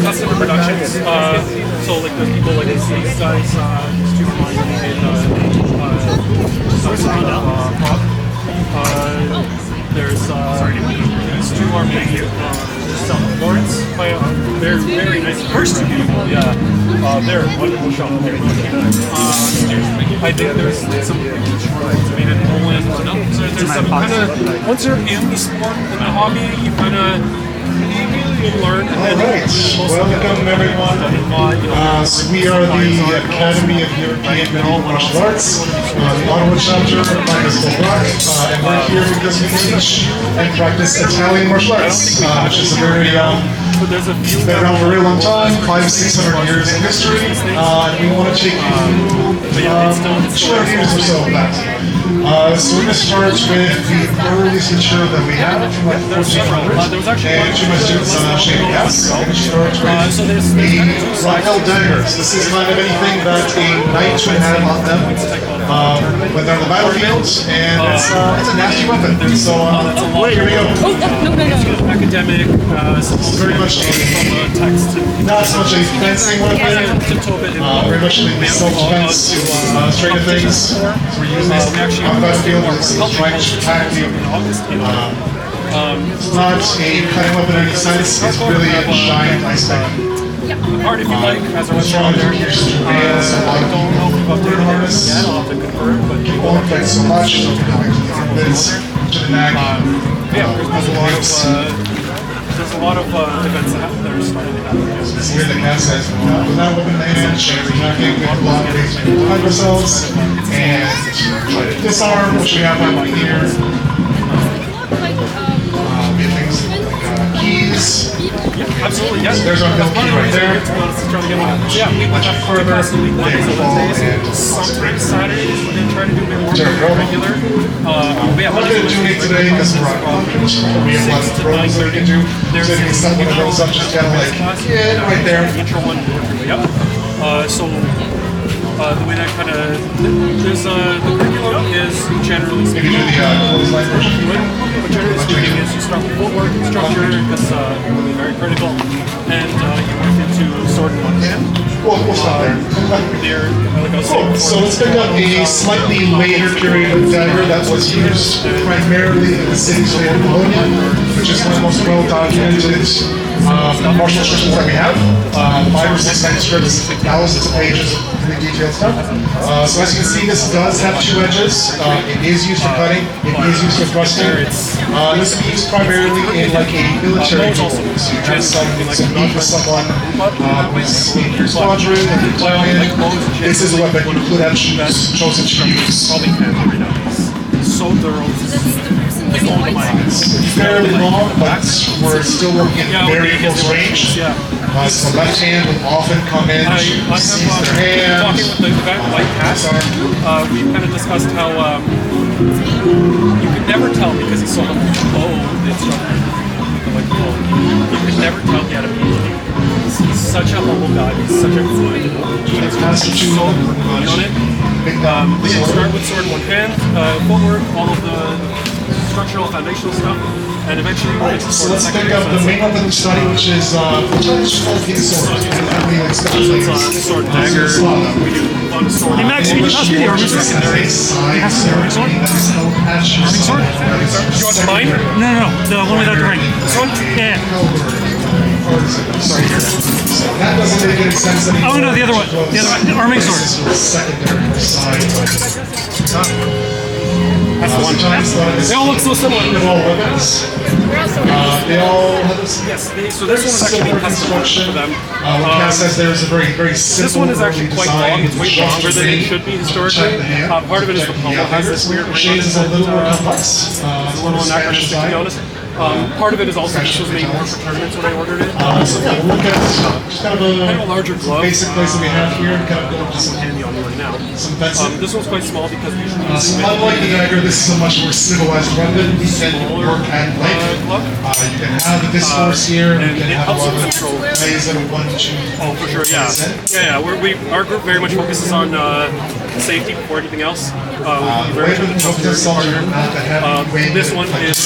custom productions. So like the people like these guys, Stu Ryan and there's these two are making Lawrence by a very, very nice first two people. Yeah, they're a wonderful shop. I think there's some shorts made in Poland. So there's some kind of, once you're in the sport, in the hobby, you kind of learn. All right, welcome everyone. So we are the Academy of European Martial Arts, the Ottawa chapter. My name is Beau Cass, and we're here because we teach and practice Italian martial arts, which is a very been around for a very long time, 500-600 years in history, and we want to take you through 200 years or so back. So we're going to start with the earliest material that we have from like 1400, and two of my students, Beau Cass. We're going to start with the Raquel daggers. This is kind of anything that a knight would have on them when they're on the battlefield, and it's a nasty weapon. So here we go. Academic, very much not so much a fencing weapon, very much like self-defense, straight to things. So we're using this on the battlefield as a strike to attack you. It's not a cutting weapon in any sense, it's really a giant ice pick. Hard if you like, as a restaurant there. I don't know if we've updated harness yet, I'll have to confirm, but you won't play so much, so this to the neck. Yeah, there's a lot of events that are starting to happen. This is where the cat says, with that weapon in the hand, attacking with block base behind ourselves, and try to disarm, which we have right here. We have things like keys. Yeah, absolutely, yes. There's our middle key right there. Yeah, we went up further. Sometimes Saturdays, we're going to try to do a bit more regular. We're not going to do it today because we're on conference. We have lots of programs that we can do. So if you set one of those up, just kind of like, yeah, right there. Yep. So the way that kind of, there's the curriculum is generally speaking. Maybe do the clothesline version. But generally speaking is you start with footwork, structure, because really very critical, and you work into sword in one hand. We'll stop there. Cool. So let's pick up a slightly later period of dagger that was used primarily in the city state of Bologna, which is one of the most well-documented martial traditions that we have. 5 or 6 manuscripts, thousands of pages of really detailed stuff. So as you can see, this does have 2 edges. It is used for cutting. It is used for thrusting. This is used primarily in like a military tool. So you have some need for someone who's in your squadron and your battalion. This is a weapon you could have chosen to use. Probably can't right now. So thorough. It's fairly long, but we're still working in very close range. So the left hand will often come in to seize their hand. Talking with the guy with Beau Cass, we kind of discussed how you could never tell because he's so the instructor. You could never tell he had a PhD. He's such a humble guy. He's such a good. He's so on it. We start with sword in one hand, footwork, all of the structural, foundational stuff, and eventually we'll get to so let's pick up the main weapon study, which is sword. Sword dagger. We do on a sword. Hey Max, can you pass me the arming sword? Can you pass me the arming sword? Arming sword? You want mine? No, the one without the ring. This one? Yeah. Sorry. So that doesn't make any sense anymore. Oh no, the other one. The other one. The arming sword. Secondary side. That's the one. They all look so similar. They're all weapons. They all have yes. So this one is actually construction for them. Cass says there's a very, very simple. This one is actually quite long. It's way longer than it should be historically. Part of it is the pommel has this weird ring. It's a little more complex. It's a little anachronistic, to be honest. Part of it is also this was made more for tournaments when I ordered it. So yeah, we'll look at just kind of a larger glove. Basic place that we have here, and kind of go into some handy on me right now. Some fencing. This one's quite small because we usually so unlike the dagger, this is a much more civilized weapon. We can work at length. You can have this force here, and you can have a lot of ways that are 1, 2. Oh, for sure, yeah. Our group very much focuses on safety before anything else. Very much this one is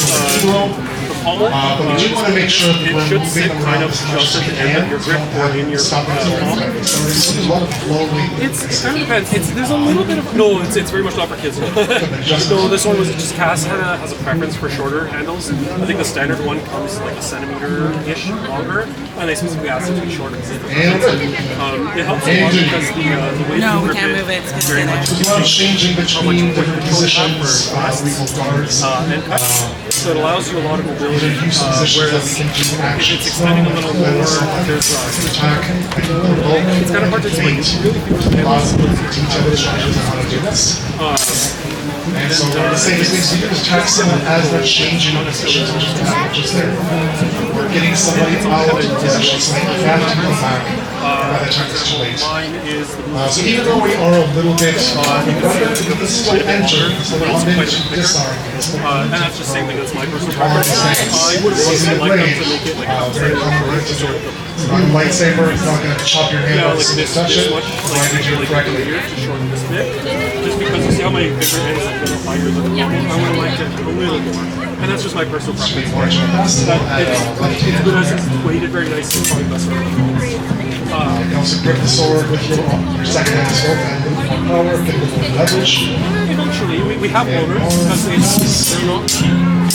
pommel. But we do want to make sure that It we're should moving sit them kind around of as much just as at we the end can. of your grip or in your Stop it. palm. So there's a lot of flowing. It kind of depends. There's a little bit of it's very much not for kids. No, this one was just Cass has a preference for shorter handles. I think the standard one comes like a centimeter-ish longer, and they specifically asked it to be shorter. And It helps a lot because the way No, you we grip can't it move it. It's gonna very stay much there's a lot of changing between different positions, lethal guards. and cuts. So it allows you a lot of mobility. Use of positions that we Whereas can do if action it's extending a little more, there's attack, it's kind of hard to explain. You really feel lots of detailed instructions on how to do this. And so one of the safest things to do is track someone as they're changing positions, which is not just there. We're getting somebody out of position so they have to come back by the time it's too late. mine is So even though we are a little bit, we can still enter, so we're limited to disarm. and that's just saying that that's my personal preference. I would have really liked them to make it like a Very complicated. It's not a lightsaber, it's not going to chop your hand off like as soon as this you touch it. much, Right, like you do it correctly. here to shorten this bit. Just because you see how my finger ends a little higher than normal, I would have liked it a little more. And that's just my personal preference. It's good as it's weighted very nicely, probably best for You can also grip the sword with your second hand as well, and a little more power, get a little more leverage. Eventually, we have owners because they're not cheap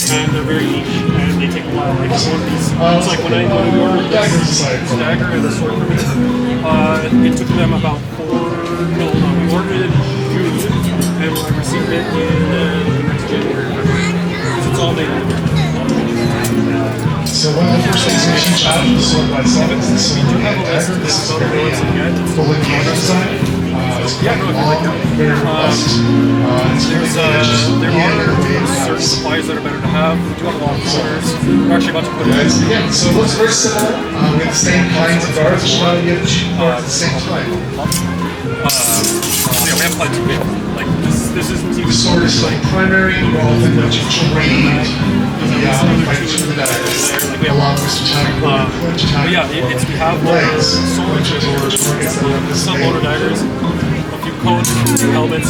and they're very niche and they take a while. Like one of these, it's like when we ordered this dagger and the sword for me, it took them about we ordered it in June and I received it in next January. Because it's all made in So one of the first things we teach out of the sword by itself is this sword and dagger. This is a very Bolognese design. It's very robust. It's very there are certain supplies that are better to have. We do have a lot of corners. We're actually about to put it in. Yeah, so it looks very similar. We have the same kinds of guards, which allow you to get cheap guards at the same time. Yeah, we have plenty. Like this isn't even The sword is like primary, we're often going to trade fight to the daggers. Allow us to attack, clinch attack. But yeah, we have legs. swords or some motor daggers, a few coats, a few helmets.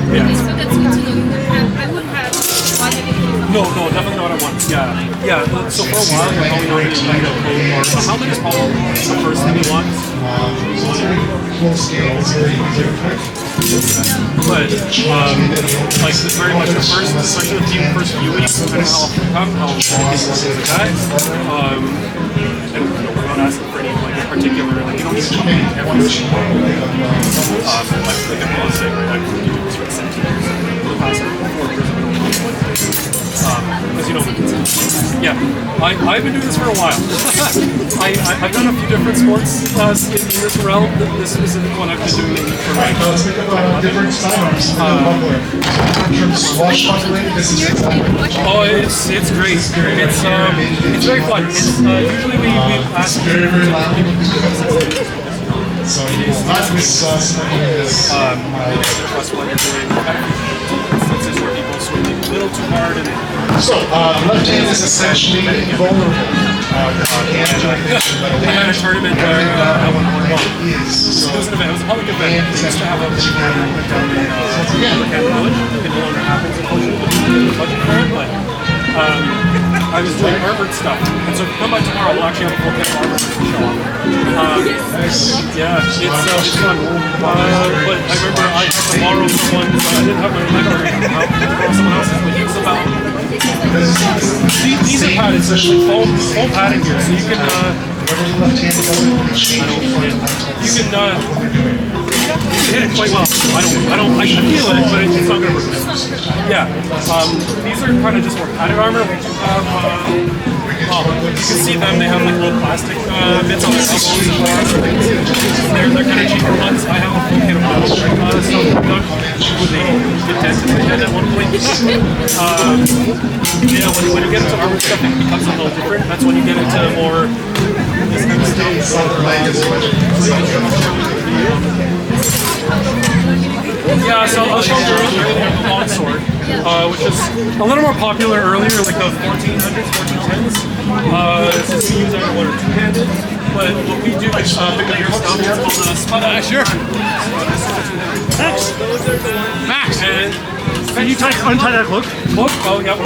Yeah. So that's good to know. I would have one of it. No, definitely not at once. Yeah. So for a while, you're probably not going to need a coat. A helmet is probably the first thing you want. It's very close scale, it's very easy to quick. But like this very much the first, especially the first few weeks, depending on how the guy. And we're not asking for any like in particular, like you don't need to come in every single like a boss thing, right? Like we're doing this for 17 years, for the past 4 years I've been on because you know, yeah, I've been doing this for a while. I've done a few different sports in this realm. This specific one I've been doing for like Let's think about different sidearms. From swashbuckling, this is exactly what oh, it's great. It's very fun. It's usually we ask very, very loud. So you will not miss something in this. to trust what you're doing. Instances where people swing a little too hard and So, left hand is essentially invulnerable. You can't do anything but I had a tournament where I won one ball. is. It was an event. It was a public event. They used to have a big tournament down in Canada Village. It no longer happens, unfortunately. The budget for it, but I was doing armored stuff, and so if you come by tomorrow, we'll actually have a full kit of armor to show off. Yeah, it's fun. But I remember I had to borrow someone's. I didn't have my leg already. I had to borrow someone else's, but he was about. These are padded, essentially foam padding here, so you can. You can hit it quite well. I feel it, but it's not gonna work. Yeah. These are kind of just more padded armor. We do have. You can see them. They have like little plastic bits on their elbows and arms. They're kind of cheaper ones. I have a full kit of metal stuff done with a dent in my head at one point. Yeah, when you get into armor stuff, it becomes a little different. That's when you get into more. This kind of yeah, so I'll show you the long sword, which is a little more popular earlier, like the 1400s, 1410s. Since we use either one or two-handed, but what we do is bigger stuff. It's called a spada. Sure. Max. And Can you untie that cloak? oh yeah,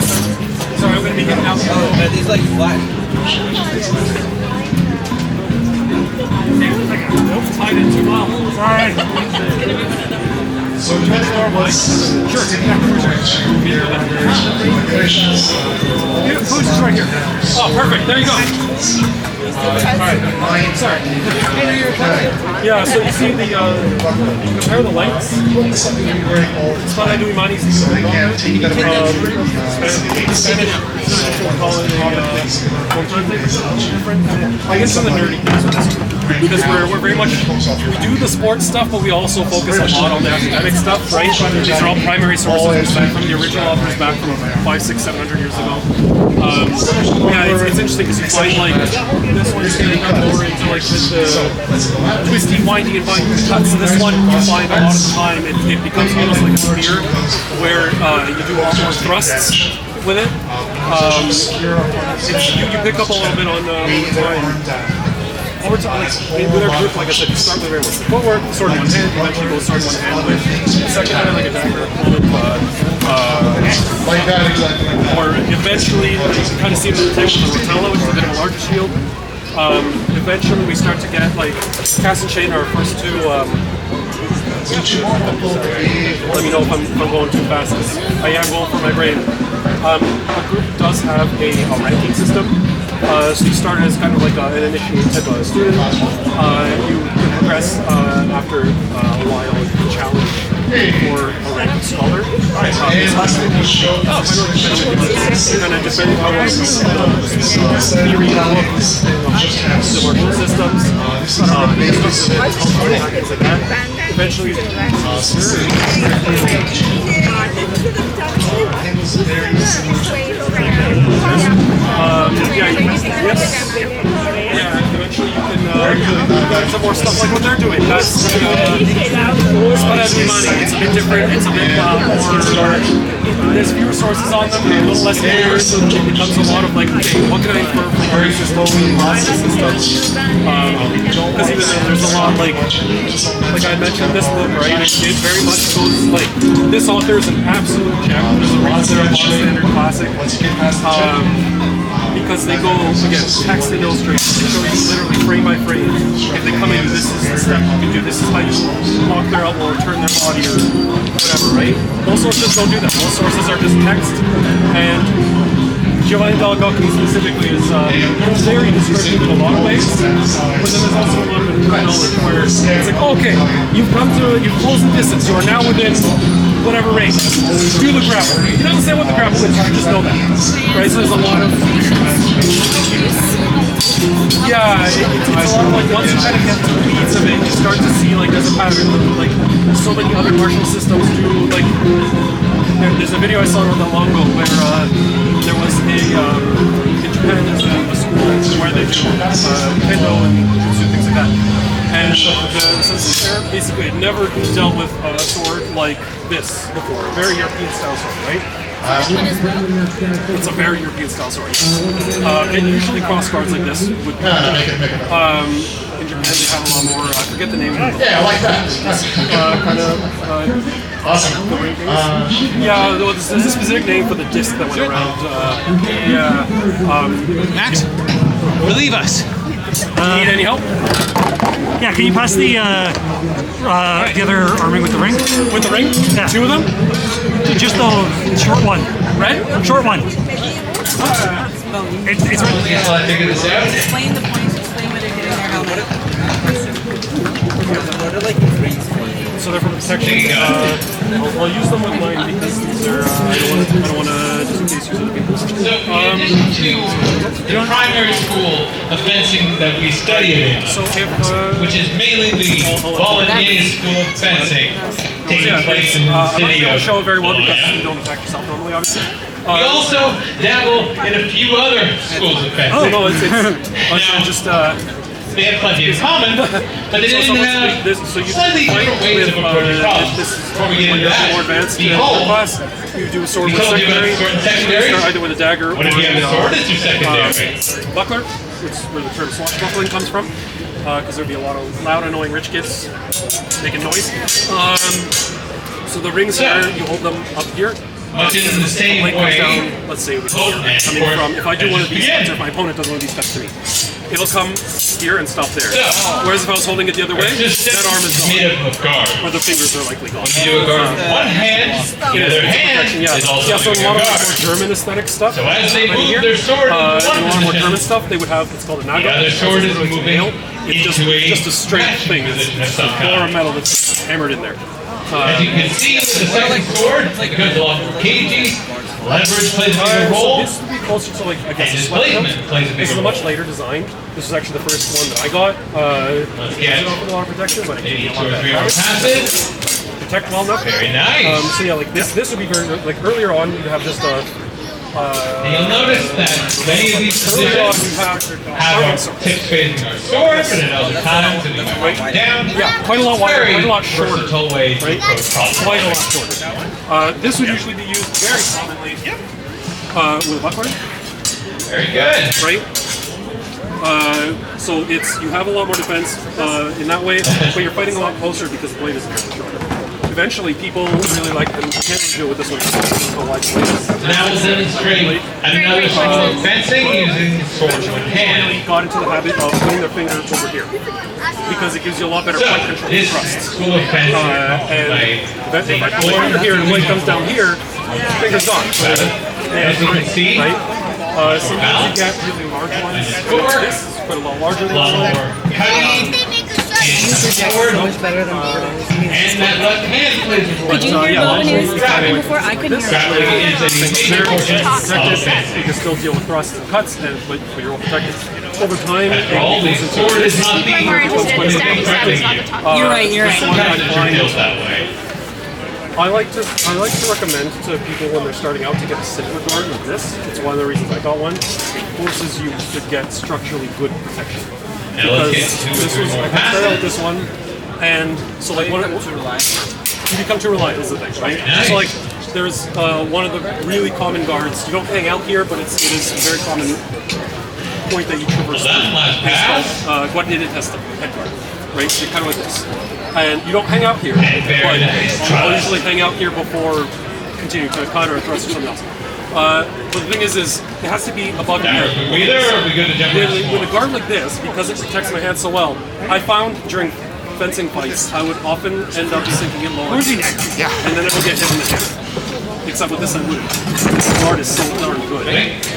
sorry, going to be getting out. It's like flat. Nope, tied in too well. Sorry. So depending on what's Who's right here? Oh, perfect. There you go. Sorry. Yeah, so you see the, compare the lengths. Spada due mani si I guess some of the nerdy things with this because we're very much, we do the sports stuff, but we also focus a lot on the academic stuff, right? These are all primary sources from the original authors back from 500, 600, 700 years ago. Yeah, it's interesting because you find like this one's getting up more into like the twisty, windy, and vindy cuts. This one you find a lot of the time it becomes almost like a spear where you do a lot more thrusts with it. You pick up a little bit on over time, like, with our group, like I said, you start with very much footwork, sword in one hand, eventually go sword in one hand with the second hand like a dagger, or eventually you kind of see it in the table with the rotella, which is a bit of a larger shield. Eventually we start to get like Cass and Chain are our first two. Let me know if I'm going too fast. I am going for my brain. Our group does have a ranking system. So you start as kind of like an initiate type of student. You progress after a while you can challenge for a ranked scholar. Kind of depending on the theory of the martial systems, things like that. Eventually, eventually you can learn some more stuff like what they're doing. That's spada due mani. It's a bit different. It's a bit more. There's fewer sources on them. A little less clear, so it becomes a lot of like, okay, what can I infer from various systems and lots of systems? Because even though there's a lot like I mentioned this book, right? It very much goes like this author is an absolute gem. There's a reason they're a standard classic. Because they go, again, text and illustration. They show you literally frame by frame. If they come in, this is the step you can do. This is how you lock their elbow or turn their body or whatever, right? Most sources don't do that. Most sources are just text. And Giovanni dall'Agocchie specifically is very descriptive in a lot of ways. But then there's also a little bit of knowledge where it's like, okay, you've closed the distance. You are now within whatever range. Do the grapple. You don't say what the grapple is, you just know that. Right? So there's a lot of it's a lot of like once you kind of get to the weeds of it, you start to see like there's a pattern like so many other martial systems do like there's a video I saw not that long ago where there was a in Japan there's a school where they do kendo and jutsu, things like that. And the sensei there basically had never dealt with a sword like this before. Very European style sword, right? It's a very European style sword. And usually cross guards like this would be in Japan they have a lot more, I forget the name of it. Yeah, I like that. Awesome. There's a specific name for the disc that went around. Max, relieve us. Need any help? Yeah, can you pass the other arming with the ring? With the ring? Yeah. Two of them? Just the short one. Red? Short one. It's right. Explain the points, explain what they're getting their helmet. So they're for protection. I'll use them with mine because they're. I don't want to just in case use other people's. So, in addition to the primary school of fencing that we study it in, So if which is mainly the Bolognese school of fencing, taking place in the I'm not city going to of show it very well because Bologna. you don't attack yourself normally, obviously. We also dabble in a few other schools of fencing. Oh no, it's just. They have plenty in common, but they didn't have So you slightly different ways of approaching problems. Before we get into that, more advanced behold, class, you do a sword we with told you about secondary. sword and You secondary. start either with a dagger What if you have a sword that's your secondary? buckler, which is where the term swashbuckling comes from, because there'd be a lot of loud, annoying rich kids making noise. So the rings here, you hold them up here. much in the same blade comes way. down, let's say, coming from, if I do one of these steps, or if my opponent does one of these steps to me, it'll come here and stop there. Whereas if I was holding it the other way, that arm is made gone. up of guard. Or the fingers are likely gone. You do a guard with one hand, the other hand is also so in a your lot of guard. more German aesthetic stuff, So as they right move here, their sword in a into one lot more German position, stuff, they would have, it's called a the dagger. other sword is moving It's just a straight matching thing. It's position of a some core kind. metal that's hammered in there. As you can see with the second sword, it goes a lot more cagey, leverage plays a bigger So role, this would be closer to like, I and guess, a displacement sweat plays a This is bigger a much role. later design. This is actually the first one that I got. Let's get It offered a lot of protection, but it gave me maybe a lot 2 or of 3 more passes. protect well enough. Very nice. So yeah, like this would be very, like earlier on you'd have just a, And you'll notice that many of these earlier on positions you have have our tips facing our sword, but at other times it is right down. yeah, quite a lot wider, Very quite a lot shorter. versatile way to Right? approach problems. Quite a lot shorter. This would usually be used very commonly with buckler, Very good. right? So you have a lot more defense in that way, but you're fighting a lot closer because the blade is very shorter. Eventually, people really like them. You can't really do it with this one because it's a wide blade. Now we'll demonstrate another form of fencing using sword in hand. Really got into the habit of putting their finger over here because it gives you a lot better So, fight control this thrust. school of fencing And by if I put my finger here and the blade comes down here, finger's gone. As you can see, Right? Sometimes you get really large ones. This is quite a lot larger a than lot this one. more cutting and better than and that left hand plays a role. Did you hear yeah, Bolognese yeah. talking before? I couldn't hear Grappling is a major portion of You fencing. can still deal with thrusts and cuts, but you're all protected. Over time, After all, the sword is not the more interested in only stab, thing stab, threatening stab, you. stab. You're right, you're right. Sometimes it feels that way. I like to recommend to people when they're starting out to get a simpler guard like this. It's one of the reasons I got one. It forces you to get structurally good protection. Now let's get Because to this was, I started out with this one, and so like you become too reliant is the thing, right? Nice. So like there's one of the really common guards. You don't hang out here, but it is a very common point that you traverse. Well done, last pass. Guardiere testa, head guard, right? So you're kind of like this, and you don't hang out here. Very But nice. I'll usually hang out here before continuing to cut or thrust or something else. But the thing is it has to be above your Now, head. are we there or are we good to jump into With a sport? guard like this, because it protects my hand so well, I found during fencing fights, I would often end up sinking it lower. Yeah. And then it would get hit in the head. Except with this, I wouldn't. This guard is so darn good.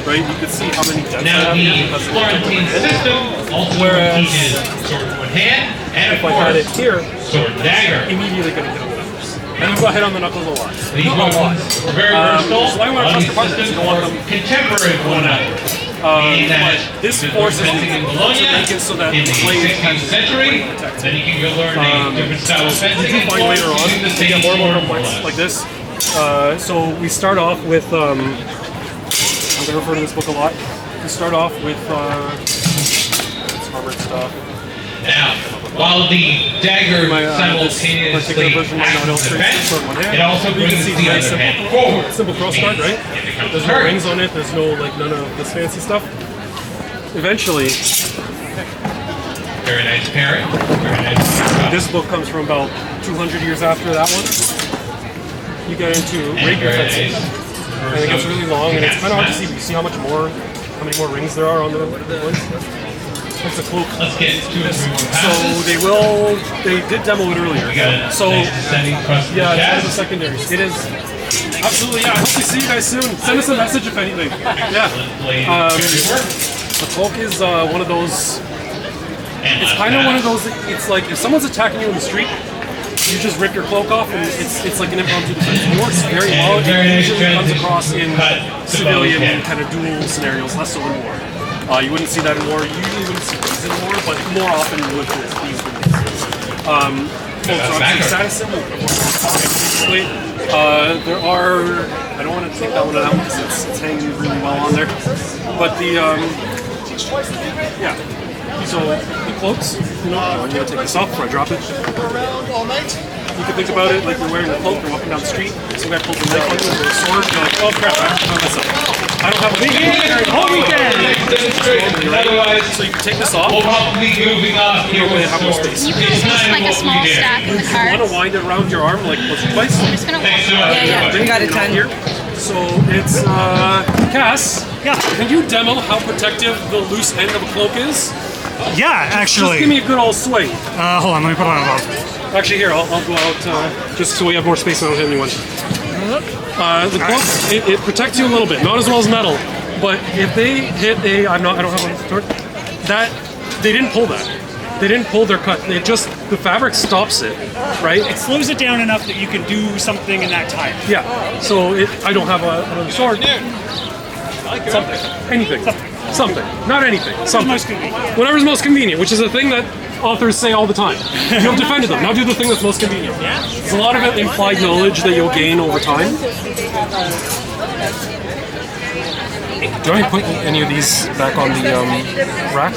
Right? You can see how many deaths I Now, have the because of Florentine system also Whereas- teaches sword with hand and, if of I had it course, here, sword dagger. immediately gonna hit on the knuckles. And you got hit on the knuckles a lot. These Not a lot. weapons were very versatile. so I want to On trust these your partners. systems You don't want were them contemporary of one another. Meaning that but this if forces we're fencing in you Bologna to make it so that in the the blade 16th century, then you can go learn a different style of fencing you can find later on using the to same get more and more sword, complex more or like less. this. So we start off with, I'm going to refer to this book a lot. We start off with it's armored stuff. Now, while the dagger This particular simultaneously version might not acts as illustrate defense, sword in one hand. it also You can brings see the very other hand simple, forward. simple cross guard, right? It becomes There's a no target. rings on it. There's no none of this fancy stuff. Eventually, Very nice pairing. Very nice. this book comes from about 200 years after that one. You get into rapier Very fencing, nice. and it gets really long, and it's kind of hard to see. You see how many more rings there are on the ones? It's a cloak. Let's get 2 or 3 more So passes. they did demo it earlier. We got a So nice descending across the yeah, it's one of the chest. secondaries. It is absolutely. Yeah, I hope we see you guys soon. Send us a message if anything. Yeah. Blade everywhere. The cloak is one of those. And It's last kind of one of pass. those. It's like if someone's attacking you in the street, you just rip your cloak off, and it's like an impromptu defense. It works very well. It very nice usually comes transition across in cut to civilian both, yeah. kind of duel scenarios, less so in war. You wouldn't see that in war. You usually wouldn't see these in war, but more often you would with these releases. Cloaks are obviously status symbol. Basically, there are. I don't want to take that one out because it's hanging really well on there. But the yeah. So the cloaks, you know, I'm gonna take this off before I drop it. You can think about it like you're wearing a cloak, you're walking down the street, some guy pulls a knife on you with a sword, you're like, oh crap, I have to cover myself. I don't have a weekend. Whole weekend! Otherwise, So you can take this off. we'll probably be moving off here with have no sword. space. You can It's just kind of like a what we small did. stack in the You want cards. to wind it around your arm like once or twice. I'm just gonna Thanks so much. Yeah, yeah. everybody. We got it done. Here. So it's Cass. Yeah. Can you demo how protective the loose end of a cloak is? Yeah, actually. Just give me a good old swing. Hold on, let me put it on above. Actually, here I'll go out just so we have more space and I don't hit anyone. The cloak it protects you a little bit, not as well as metal, but if they hit I don't have a sword. That they didn't pull that. They didn't pull their cut. It just the fabric stops it, right? It slows it down enough that you can do something in that time. Yeah. So I don't have another sword. Something. Anything. Something. Not anything. Something. Most convenient. Whatever's most convenient, which is a thing that authors say all the time. You have defended them. Now do the thing that's most convenient. There's a lot of implied knowledge that you'll gain over time. Do I put any of these back on the rack?